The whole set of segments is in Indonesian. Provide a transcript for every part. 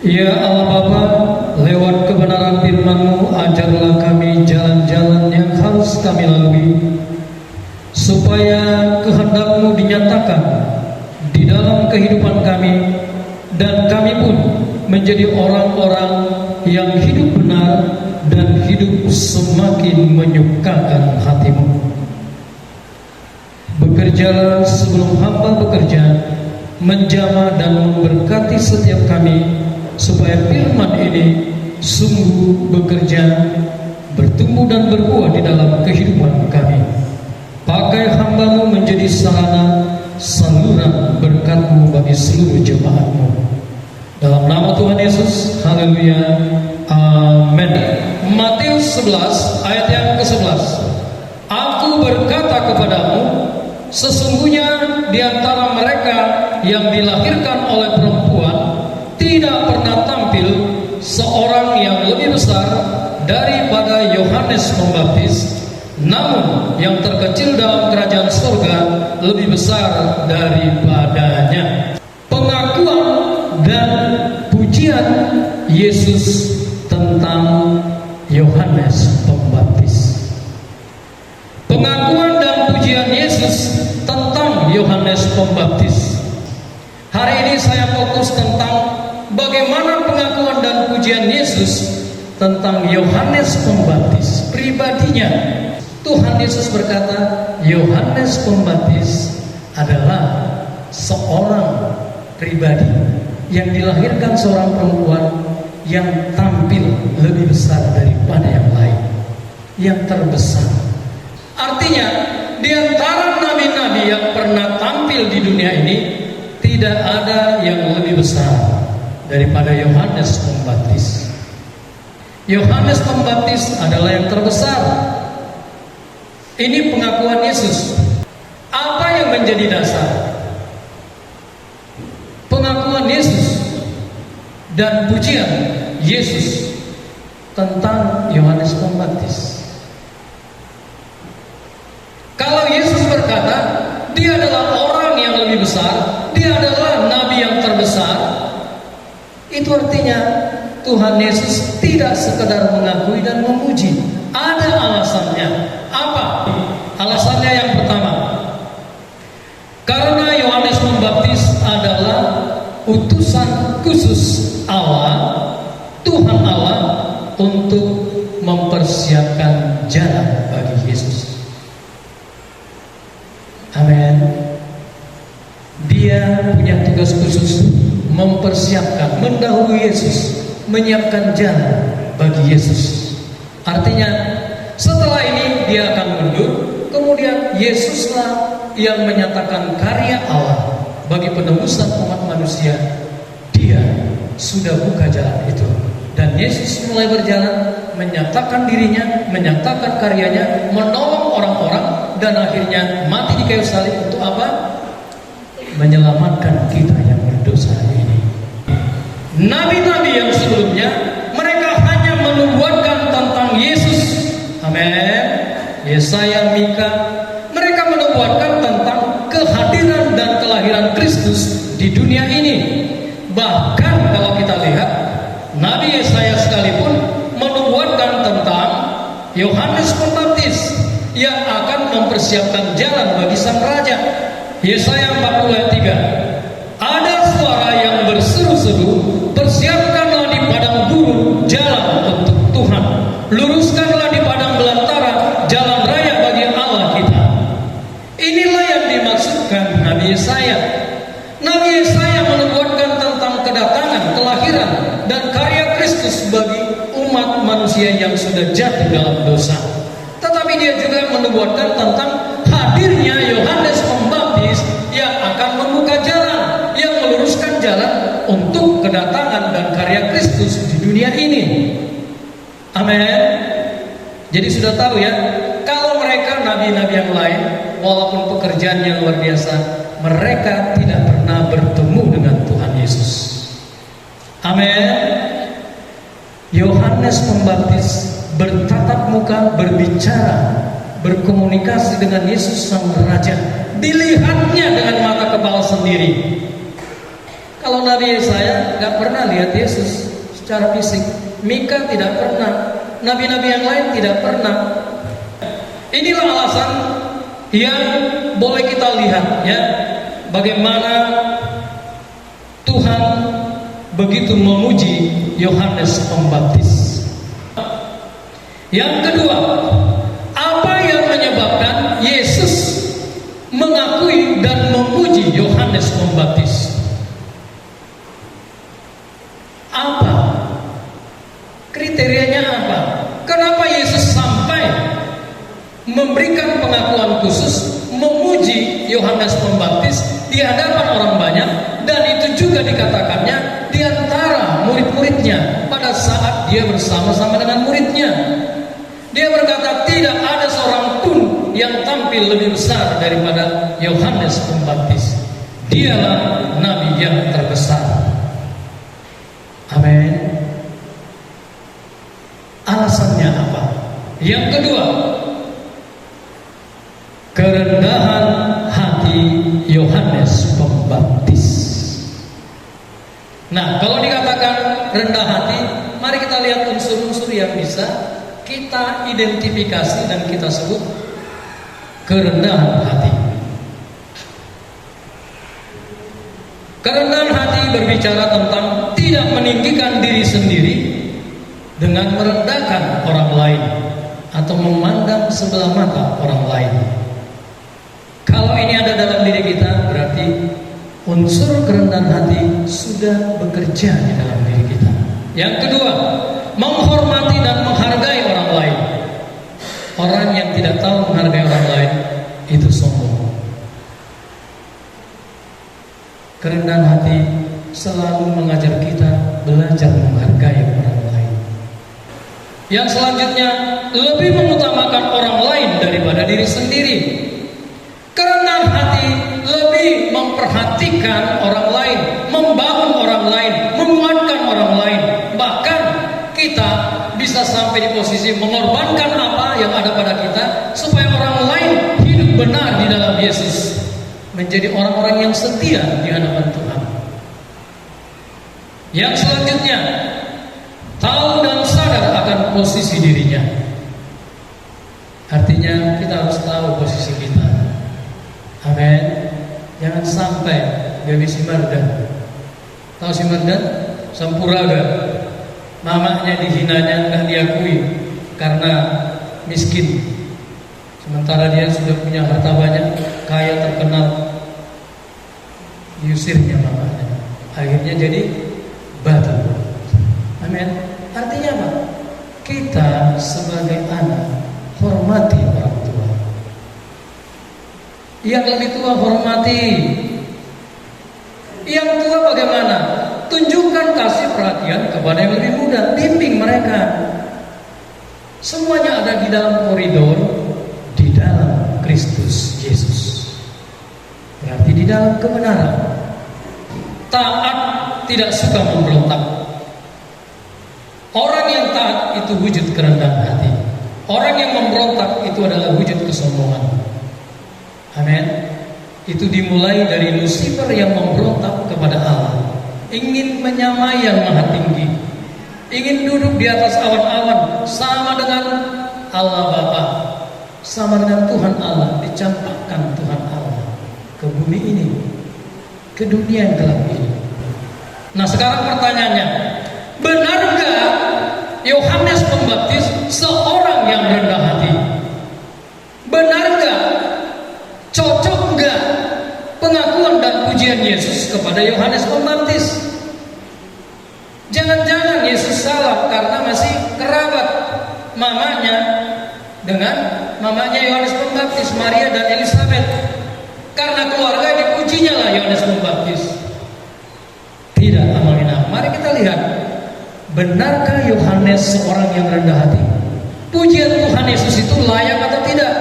Ya Allah Bapa, lewat kebenaran firman-Mu, ajarlah kami jalan-jalan yang harus kami lalui, supaya kehendak-Mu dinyatakan di dalam kehidupan kami, dan kami pun menjadi orang-orang yang hidup benar dan hidup semakin menyukakan hati-Mu. Bekerjalah sebelum hamba bekerja, menjamah dan memberkati setiap kami, supaya firman ini sungguh bekerja, bertumbuh dan berbuah di dalam kehidupan kami. Pakai hamba-Mu menjadi sarana saluran berkat-Mu bagi seluruh jemaat-Mu. Dalam nama Tuhan Yesus, haleluya, amin. Matius 11 ayat yang ke-11. Aku berkata kepadamu, sesungguhnya di antara mereka yang dilahirkan oleh perempuan tidak pernah tampil seorang yang lebih besar daripada Yohanes Pembaptis, namun yang terkecil dalam kerajaan surga lebih besar daripadanya. Pengakuan dan pujian Yesus tentang Yohanes Pembaptis. Pengakuan dan pujian Yesus tentang Yohanes Pembaptis. Hari ini saya fokus tentang bagaimana pengakuan dan pujian Yesus tentang Yohanes Pembaptis pribadinya. Tuhan Yesus berkata, Yohanes Pembaptis adalah seorang pribadi yang dilahirkan seorang perempuan yang tampil lebih besar daripada yang lain, yang terbesar. Artinya, di antara nabi-nabi yang pernah tampil di dunia ini, tidak ada yang lebih besar daripada Yohanes Pembaptis. Yohanes Pembaptis adalah yang terbesar. Ini pengakuan Yesus. Apa yang menjadi dasar pengakuan Yesus dan pujian Yesus tentang Yohanes Pembaptis? Kalau Yesus berkata dia adalah orang yang lebih besar, dia adalah nabi yang terbesar, itu artinya Tuhan Yesus tidak sekedar mengakui dan memuji. Ada alasannya. Apa? Alasannya yang pertama, karena Yohanes Pembaptis adalah utusan khusus Allah, Tuhan Allah, untuk mempersiapkan jalan bagi Yesus. Amin. Dia punya tugas khusus mempersiapkan, mendahului Yesus, menyiapkan jalan bagi Yesus. Artinya setelah ini dia akan mundur, kemudian Yesuslah yang menyatakan karya Allah bagi penebusan umat manusia. Dia sudah buka jalan itu, dan Yesus mulai berjalan, menyatakan dirinya, menyatakan karyanya, menolong orang-orang, dan akhirnya mati di kayu salib untuk apa? Menyelamatkan kita yang berdosa ini. Nabi-nabi yang sebelumnya, mereka hanya menubuatkan tentang Yesus. Amin. Yesaya, Mika, mereka menubuatkan tentang kehadiran dan kelahiran Kristus di dunia ini. Bahkan kalau kita lihat, Nabi Yesaya sekalipun menubuatkan tentang Yohanes Pembaptis yang akan mempersiapkan jalan bagi sang raja. Yesaya 40 ayat 3. Ada suara yang berseru-seru, persiapkanlah di padang gurun jalan untuk Tuhan, luruskanlah di padang belantara jalan raya bagi Allah kita. Inilah yang dimaksudkan Nabi Yesaya. Nabi Yesaya menubuatkan tentang kedatangan, kelahiran, dan karya Kristus bagi umat manusia yang sudah jatuh dalam dosa. Tetapi dia juga menubuatkan tentang hadirnya Yohanes Pembaptis yang akan membuka jalan, yang meluruskan jalan untuk kedatangan dan karya Kristus di dunia ini. Amin. Jadi sudah tahu ya, kalau mereka nabi-nabi yang lain, walaupun pekerjaannya luar biasa, mereka tidak pernah bertemu dengan Tuhan Yesus. Amin. Yohanes Pembaptis bertatap muka, berbicara, berkomunikasi dengan Yesus sang Raja. Dilihatnya dengan mata kepala sendiri. Kalau Nabi Yesaya nggak pernah lihat Yesus secara fisik, Mika tidak pernah, nabi-nabi yang lain tidak pernah. Inilah alasan yang boleh kita lihat ya, bagaimana Tuhan begitu memuji Yohanes Pembaptis. Yang kedua, apa yang menyebabkan Yesus mengakui dan memuji Yohanes Pembaptis? Apa? Kriterianya apa? Kenapa Yesus sampai memberikan pengakuan khusus memuji Yohanes Pembaptis di hadapan orang banyak, dan itu juga dikatakannya di antara murid-muridnya pada saat dia bersama-sama dengan muridnya. Dia berkata tidak ada seorang pun yang tampil lebih besar daripada Yohanes Pembaptis. Dialah nabi yang terbesar. Amin. Alasannya apa? Yang kedua, kerendahan hati Yohanes Pembaptis. Nah, kalau dikatakan rendah hati, mari kita lihat unsur-unsur yang bisa kita identifikasi dan kita sebut kerendahan hati. Kerendahan hati berbicara tentang tidak meninggikan diri sendiri dengan merendahkan orang lain atau memandang sebelah mata orang lain. Kalau ini ada dalam diri kita, berarti unsur kerendahan hati sudah bekerja di dalam diri kita. Yang kedua, menghormati dan menghargai orang lain. Orang yang tidak tahu menghargai orang lain itu sombong. Kerendahan hati selalu mengajar kita belajar menghargai orang lain. Yang selanjutnya, lebih mengutamakan orang lain daripada diri sendiri. Kerendahan hati lebih memperhatikan orang lain, membangun orang lain, menguatkan orang lain. Bahkan kita bisa sampai di posisi mengorbankan apa yang ada pada kita supaya orang lain hidup benar di dalam Yesus, menjadi orang-orang yang setia di hadapan Tuhan. Yang selanjutnya, tahu dan sadar akan posisi dirinya. Artinya kita harus tahu posisi kita. Amin. Jangan sampai Gabi Simardan. Tahu Simardan? Sampuraga. Mamanya dihinanya, nggak diakui karena miskin. Sementara dia sudah punya harta banyak, kaya, terkenal. Diusirnya mamanya. Akhirnya jadi batu. Amin. Artinya apa? Kita sebagai anak hormati orang tua. Yang lebih tua hormati. Yang tua bagaimana? Tunjukkan kasih perhatian kepada yang lebih muda. Bimbing mereka. Semuanya ada di dalam koridor, di dalam Kristus Yesus. Berarti di dalam kebenaran. Taat tidak suka memberontak. Orang yang taat itu wujud kerendahan hati. Orang yang memberontak itu adalah wujud kesombongan. Amin. Itu dimulai dari Lucifer yang memberontak kepada Allah, ingin menyamai yang maha tinggi, ingin duduk di atas awan-awan sama dengan Allah Bapa, sama dengan Tuhan Allah, dicampakkan Tuhan Allah ke bumi ini, ke dunia yang gelap ini. Nah, sekarang pertanyaannya, benar gak Yohanes Pembaptis seorang yang rendah hati? Benar gak? Cocok gak pengakuan dan pujian Yesus kepada Yohanes Pembaptis? Jangan-jangan Yesus salah karena masih kerabat mamanya dengan mamanya Yohanes Pembaptis, Maria dan Elizabeth. Karena keluarga dipujinya lah Yohanes Pembaptis. Tidak, amalina. Mari kita lihat, benarkah Yohanes seorang yang rendah hati? Pujian Tuhan Yesus itu layak atau tidak?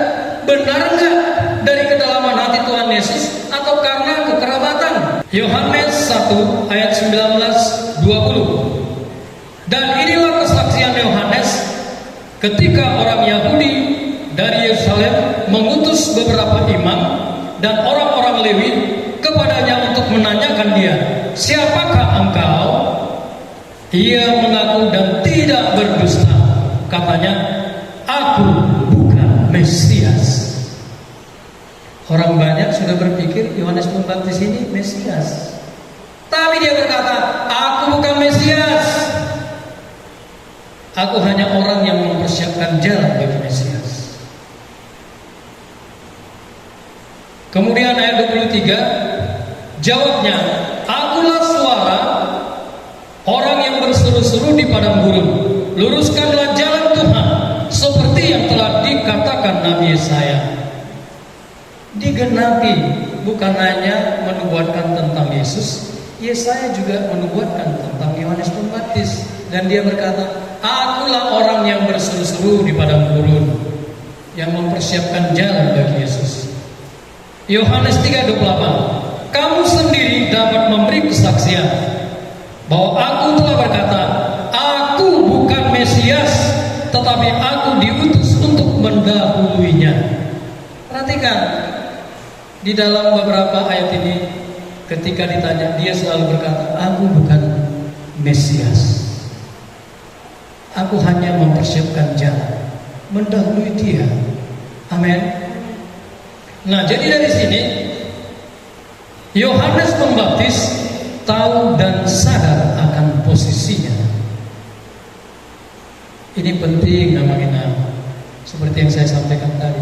Benar enggak dari kedalaman hati Tuhan Yesus atau karena kekerabatan? Yohanes 1 ayat 19-20. Dan inilah kesaksian Yohanes ketika orang Yahudi dari Yerusalem mengutus beberapa imam dan orang-orang Lewi kepadanya untuk menanyakan dia, "Siapakah engkau?" Ia mengaku dan tidak berdusta. Katanya, "Aku bukan Mesias." Orang banyak sudah berpikir Yohanes Pembaptis ini Mesias. Tapi dia berkata, "Aku bukan Mesias. Aku hanya orang yang mempersiapkan jalan bagi Mesias." Kemudian ayat 23, jawabnya, "Akulah suara orang yang berseru-seru di padang gurun, luruskanlah jalan Tuhan, seperti yang telah dikatakan Nabi Yesaya." Digenapi, bukan hanya menubuatkan tentang Yesus, Yesaya juga menubuatkan tentang Yohanes Pembaptis. Dan dia berkata, "Akulah orang yang berseru-seru di padang gurun, yang mempersiapkan jalan bagi Yesus." Yohanes 3:28, "Kamu sendiri dapat memberi kesaksian bahwa aku telah berkata, aku bukan Mesias, tetapi aku diutus untuk mendahuluinya." Perhatikan, di dalam beberapa ayat ini, ketika ditanya, dia selalu berkata, "Aku bukan Mesias. Aku hanya mempersiapkan jalan, mendahului dia." Amin. Nah, jadi dari sini Yohanes Pembaptis tahu dan sadar akan posisinya. Ini penting namanya, seperti yang saya sampaikan tadi.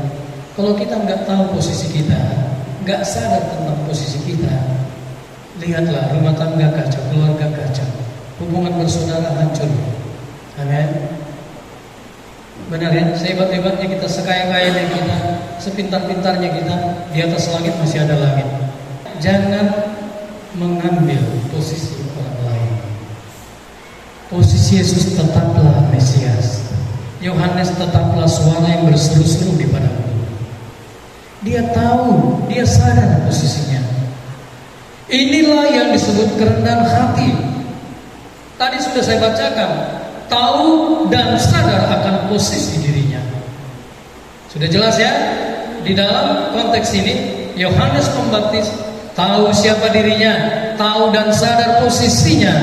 Kalau kita nggak tahu posisi kita, nggak sadar tentang posisi kita, lihatlah rumah tangga kacau, keluarga kacau, hubungan bersaudara hancur. Amin. Benar ya, sehebat-hebatnya kita, sekaya-kayanya kita, sepintar-pintarnya kita, di atas langit masih ada langit. Jangan mengambil posisi orang lain. Posisi Yesus tetaplah Mesias. Yohanes tetaplah suara yang berseru-seru di padang gurun. Dia tahu, dia sadar posisinya. Inilah yang disebut kerendahan hati. Tadi sudah saya bacakan, tahu dan sadar akan posisi dirinya. Sudah jelas ya? Di dalam konteks ini, Yohanes Pembaptis tahu siapa dirinya, tahu dan sadar posisinya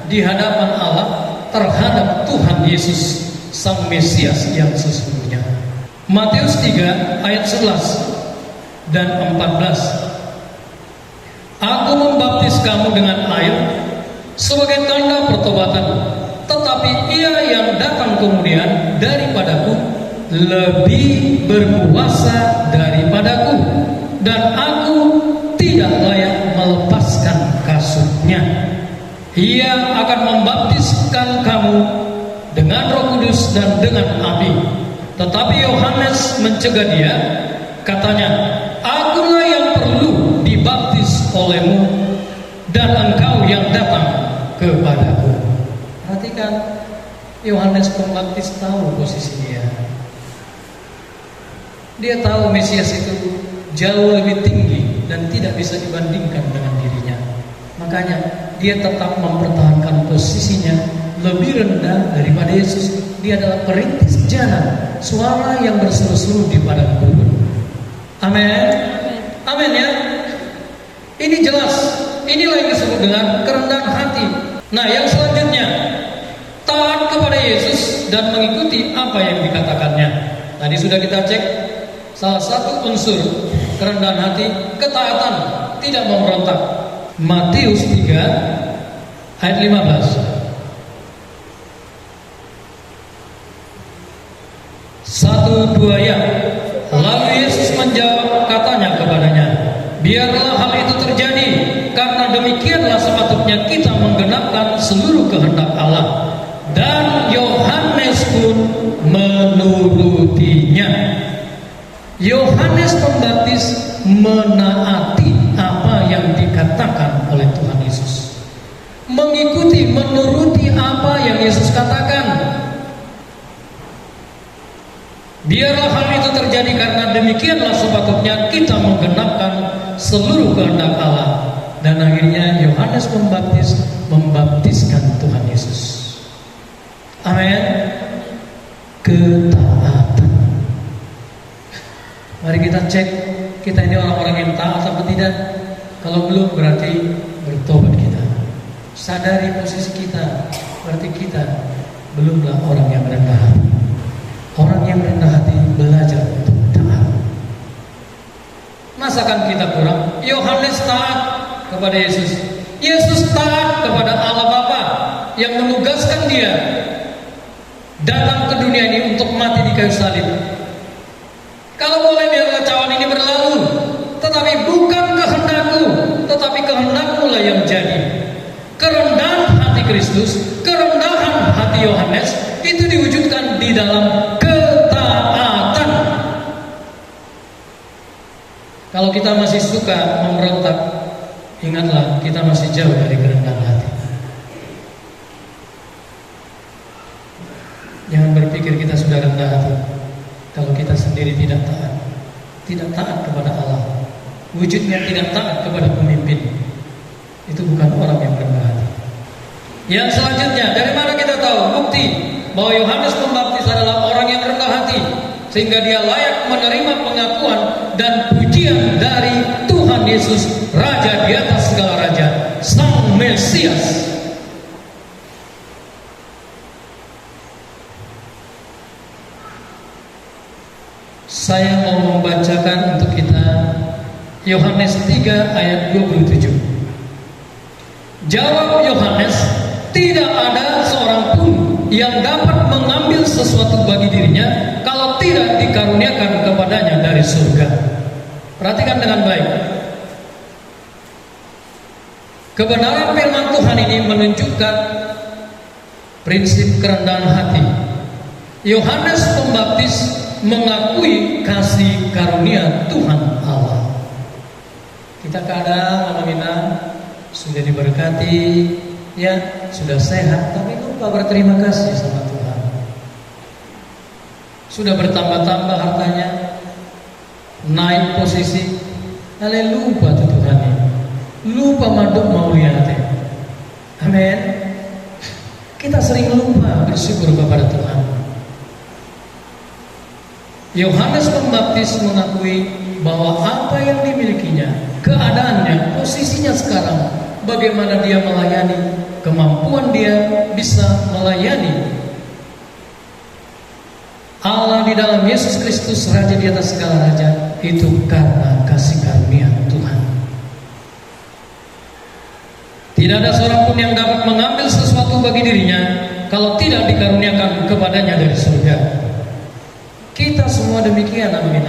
di hadapan Allah terhadap Tuhan Yesus, Sang Mesias yang sesungguhnya. Matius 3 ayat 11 dan 14. "Aku membaptis kamu dengan air sebagai tanda pertobatan, tetapi Ia yang datang kemudian daripadaku lebih berkuasa daripadaku, dan aku tidak layak melepaskan kasutnya. Ia akan membaptiskan kamu dengan Roh Kudus dan dengan api." Tetapi Yohanes mencegah dia, katanya, "Akulah yang perlu dibaptis olehmu, dan engkau yang datang kepadaku." Perhatikan, Yohanes Pembaptis tahu posisi dia. Dia tahu Mesias itu jauh lebih tinggi dan tidak bisa dibandingkan dengan dirinya. Makanya dia tetap mempertahankan posisinya lebih rendah daripada Yesus. Dia adalah perintis jalan, suara yang berseru-seru di padang gurun. Amin. Amin ya. Ini jelas. Inilah yang disebut dengan kerendahan hati. Nah, yang selanjutnya, taat kepada Yesus dan mengikuti apa yang dikatakannya. Tadi sudah kita cek, salah satu unsur kerendahan hati, ketaatan, tidak memberontak. Matius 3 ayat 15. Satu dua ya. Lalu Yesus menjawab, katanya kepadanya, "Biarlah hal itu terjadi, karena demikianlah sepatutnya kita menggenapkan seluruh kehendak Allah." Dan Yohanes pun menurutinya. Yohanes Pembaptis menaati apa yang dikatakan oleh Tuhan Yesus, mengikuti, menuruti apa yang Yesus katakan. Biarlah hal itu terjadi, karena demikianlah sepatutnya kita menggenapkan seluruh kehendak Allah. Dan akhirnya Yohanes Pembaptis membaptiskan Tuhan Yesus. Amin. Ketaatan. Mari kita cek, kita ini orang-orang yang taat atau tidak. Kalau Kalau belum berarti bertobat kita. Sadari posisi kita, berarti kita belumlah orang yang rendah hati. Orang yang rendah hati belajar untuk taat. Masakan kita kurang? Yohanes taat kepada Yesus. Yesus taat kepada Allah Bapa yang menugaskan dia datang ke dunia ini untuk mati di kayu salib. Kalau boleh biarlah cawan ini berlalu, tetapi bukan kehendakku, tetapi kehendakmu lah yang jadi. Kerendahan hati Kristus, kerendahan hati Yohanes itu diwujudkan di dalam ketaatan. Kalau kita masih suka memberontak, ingatlah kita masih jauh dari kerendahan hati. Jangan berpikir kita sudah rendah hati kalau kita sendiri tidak taat kepada Allah. Wujudnya tidak taat kepada pemimpin. Itu bukan orang yang rendah hati. Yang selanjutnya, dari mana kita tahu bukti bahwa Yohanes Pembaptis adalah orang yang rendah hati sehingga dia layak menerima pengakuan dan pujian dari Tuhan Yesus, Raja di atas segala raja, Sang Mesias. Saya mau membacakan untuk kita Yohanes 3 ayat 27. Jawab Yohanes, tidak ada seorang pun yang dapat mengambil sesuatu bagi dirinya kalau tidak dikaruniakan kepadanya dari surga. Perhatikan dengan baik. Kebenaran firman Tuhan ini menunjukkan prinsip kerendahan hati. Yohanes Pembaptis mengakui kasih karunia Tuhan Allah. Kita kadang fenomena sudah diberkati, ya sudah sehat, tapi lupa berterima kasih sama Tuhan. Sudah bertambah-tambah hartanya, naik posisi, lupa tuh Tuhan ini, lupa maduk mauliate. Amin. Kita sering lupa bersyukur kepada Tuhan. Yohanes Pembaptis mengakui bahwa apa yang dimilikinya, keadaannya, posisinya sekarang, bagaimana dia melayani, kemampuan dia bisa melayani Allah di dalam Yesus Kristus, Raja di atas segala raja, itu karena kasih karunia Tuhan. Tidak ada seorang pun yang dapat mengambil sesuatu bagi dirinya kalau tidak dikaruniakan kepadanya dari surga. Kita semua demikian, amin.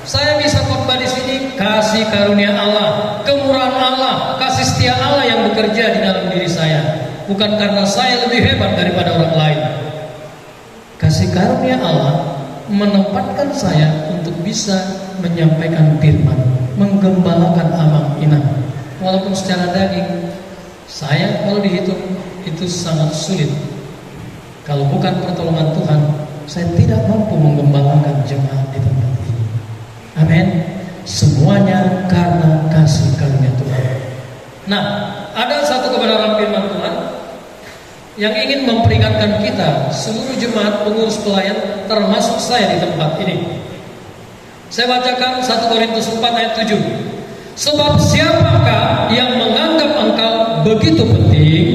Saya bisa khotbah di sini, kasih karunia Allah, kemurahan Allah, kasih setia Allah yang bekerja di dalam diri saya. Bukan karena saya lebih hebat daripada orang lain. Kasih karunia Allah menempatkan saya untuk bisa menyampaikan firman, menggembalakan amang inang. Walaupun secara daging, saya kalau dihitung itu sangat sulit. Kalau bukan pertolongan Tuhan, saya tidak mampu menggembalakan jemaat di tempat ini. Amin. Semuanya karena kasih karunia Tuhan. Nah, ada satu kebenaran firman Tuhan yang ingin memperingatkan kita, seluruh jemaat pengurus pelayan, termasuk saya di tempat ini. Saya bacakan 1 Korintus 4 ayat 7. Sebab siapakah yang menganggap engkau begitu penting,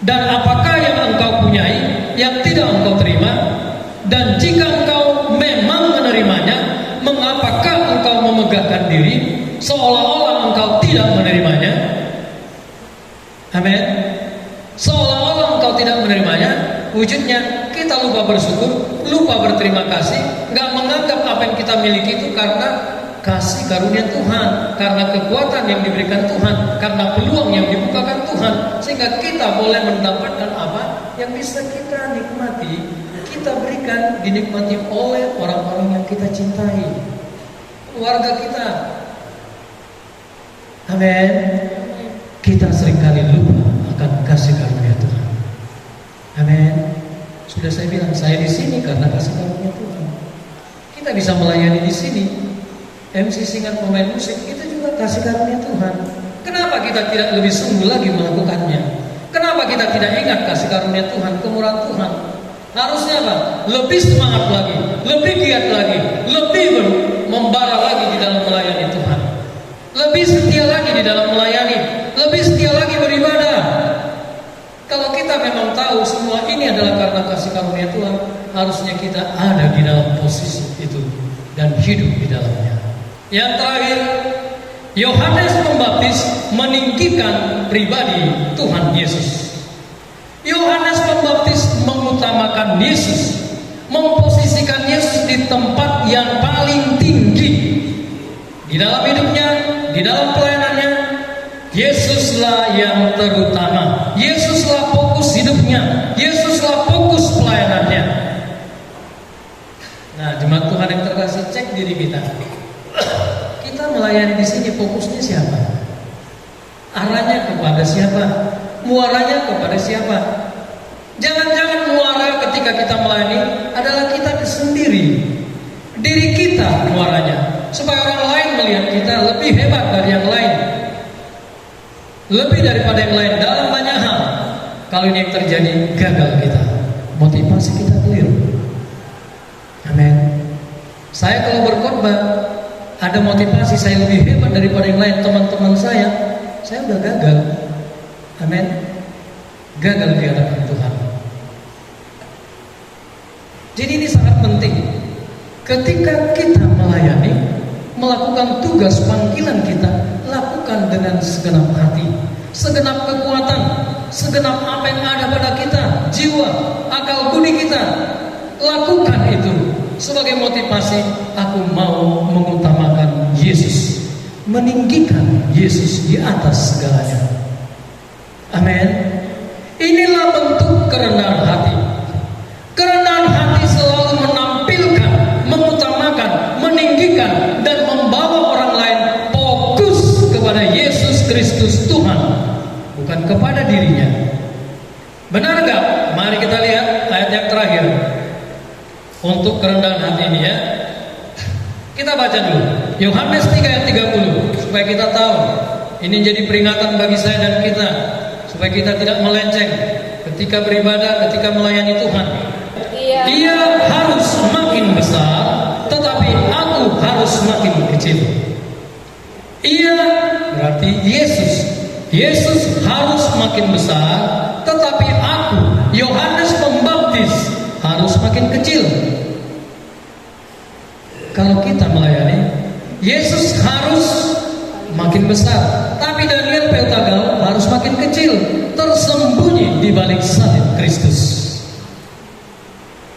dan apakah yang engkau punyai yang tidak engkau terima? Dan jika engkau memang menerimanya, mengapakah engkau memegahkan diri seolah-olah engkau tidak menerimanya? Amin. Seolah-olah engkau tidak menerimanya, wujudnya kita lupa bersyukur, lupa berterima kasih, nggak menganggap apa yang kita miliki itu karena kasih karunia Tuhan, karena kekuatan yang diberikan Tuhan, karena peluang yang dibukakan Tuhan, sehingga kita boleh mendapatkan apa yang bisa kita nikmati, kita berikan, dinikmati oleh orang-orang yang kita cintai, keluarga kita. Amin. Kita seringkali lupa akan kasih karunia Tuhan. Amin. Sudah saya bilang, saya di sini karena kasih karunia Tuhan. Kita bisa melayani di sini, MC singkat, pemain musik, itu juga kasih karunia Tuhan. Kenapa kita tidak lebih sungguh lagi melakukannya? Kenapa kita tidak ingat kasih karunia Tuhan, kemurahan Tuhan? Harusnya apa? Lebih semangat lagi, lebih giat lagi, lebih membara lagi di dalam melayani Tuhan, lebih setia lagi di tahu semua ini adalah karena kasih karunia Tuhan, harusnya kita ada di dalam posisi itu dan hidup di dalamnya. Yang terakhir, Yohanes Pembaptis meninggikan pribadi Tuhan Yesus. Yohanes Pembaptis mengutamakan Yesus, memposisikan Yesus di tempat yang paling tinggi di dalam hidupnya, di dalam pelayanannya. Yesuslah yang terutama, Yesuslah fokus hidupnya, Yesuslah fokus pelayanannya. Nah, jemaat Tuhan yang terkasih, cek diri kita. Kita melayani di sini fokusnya siapa? Arahnya kepada siapa? Muaranya kepada siapa? Jangan-jangan muara ketika kita melayani adalah kita sendiri, diri kita muaranya, supaya orang lain melihat kita lebih hebat dari yang lain, lebih daripada yang lain dalam banyak hal. Kalau ini yang terjadi, gagal kita, motivasi kita keliru. Amin. Saya kalau berkhotbah ada motivasi saya lebih hebat daripada yang lain, teman-teman saya udah gagal. Amin. Gagal di hadapan Tuhan. Jadi ini sangat penting. Ketika kita melayani, melakukan tugas panggilan kita, lakukan dengan segenap hati, segenap kekuatan, segenap apa yang ada pada kita, jiwa, akal budi kita. Lakukan itu sebagai motivasi. Aku mau mengutamakan Yesus, meninggikan Yesus di atas segalanya. Amin. Inilah bentuk kerendahan hati. Kerendahan hati selalu menampilkan, mengutamakan, meninggikan, dan membawa orang lain fokus kepada Yesus Kristus Tuhan, bukan kepada dirinya. Benar nggak? Mari kita lihat ayat yang terakhir untuk kerendahan hati ini ya. Kita baca dulu Yohanes 3 ayat 30 supaya kita tahu. Ini jadi peringatan bagi saya dan kita, supaya kita tidak melenceng ketika beribadah, ketika melayani Tuhan. Ia harus makin besar, tetapi aku harus makin kecil. Ia berarti Yesus harus makin besar, tetapi aku, Yohanes Pembaptis, harus makin kecil. Kalau kita melayani, Yesus harus makin besar, tapi Daniel Peutagal harus makin kecil, tersembunyi di balik salib Kristus.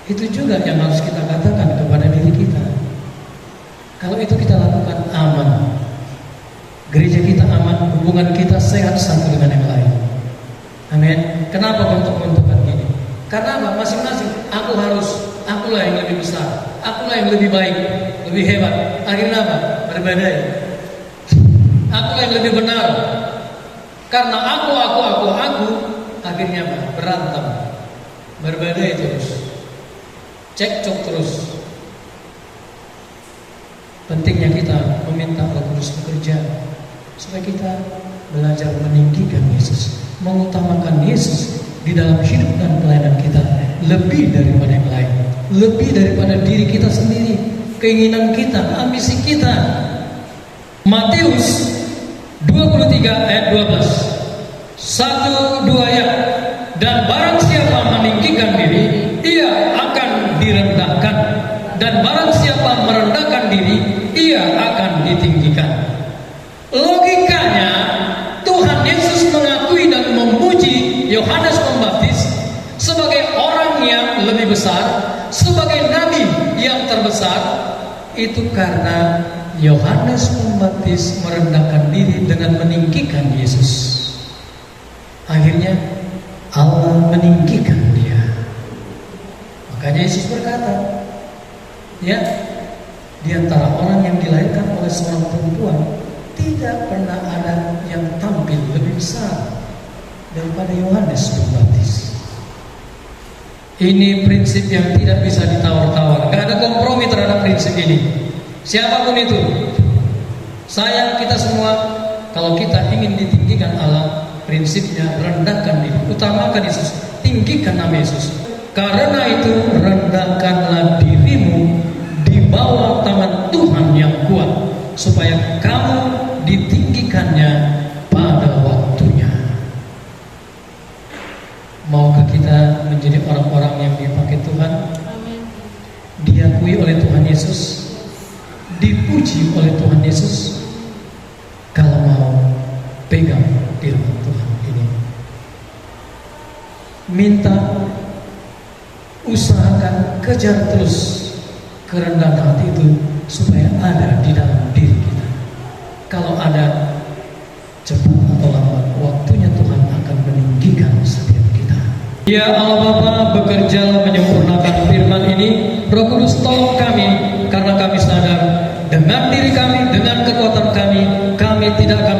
Itu juga yang harus kita katakan kepada diri kita. Kalau itu kita lakukan, aman. Gereja kita aman, hubungan kita sehat satu dengan yang lain. Amin. Kenapa bentuk-bentukan gini? Karena apa? Masing-masing akulah yang lebih besar, akulah yang lebih baik, lebih hebat. Akhirnya apa? Berbadai. Akulah yang lebih benar. Karena aku, akhirnya apa? Berantem, berbadai terus, cekcok terus. Pentingnya kita meminta Roh Kudus bekerja supaya kita belajar meninggikan Yesus, mengutamakan Yesus di dalam hidup dan pelayanan kita lebih daripada yang lain, lebih daripada diri kita sendiri, keinginan kita, ambisi kita. Matius 23 ayat 12. 1, 2 ayat. Dan barang siapa meninggikan diri, ia akan direndahkan, dan barang siapa merendahkan diri, ia akan ditinggikan. Logikanya, Tuhan Yesus mengakui dan memuji Yohanes Pembaptis sebagai orang yang lebih besar, sebagai nabi yang terbesar. Itu karena Yohanes Pembaptis merendahkan diri dengan meninggikan Yesus. Akhirnya Allah meninggikan dia. Makanya Yesus berkata, ya, di antara orang yang dilahirkan oleh seorang perempuan tidak pernah ada yang tampil lebih besar daripada Yohanes Pembaptis. Ini prinsip yang tidak bisa ditawar-tawar. Gak ada kompromi terhadap prinsip ini. Siapapun itu, sayang kita semua. Kalau kita ingin ditinggikan Allah, prinsipnya rendahkan diri, utamakan Yesus, tinggikan nama Yesus. Karena itu rendahkanlah dirimu di bawah tangan Tuhan yang kuat, supaya kamu ditinggikannya pada waktunya. Maukah kita diuji oleh Tuhan Yesus kalau mau pegang firman Tuhan ini. Minta, usahakan, kejar terus kerendahan hati itu supaya ada di dalam diri kita. Kalau ada, cepat atau lambat waktunya Tuhan akan meninggikan setiap kita. Ya Allah Bapa, bekerjalah menyempurnakan firman ini. Roh Kudus tolong kami, karena kami sadar dengan diri kami, dengan kekuatan kami tidak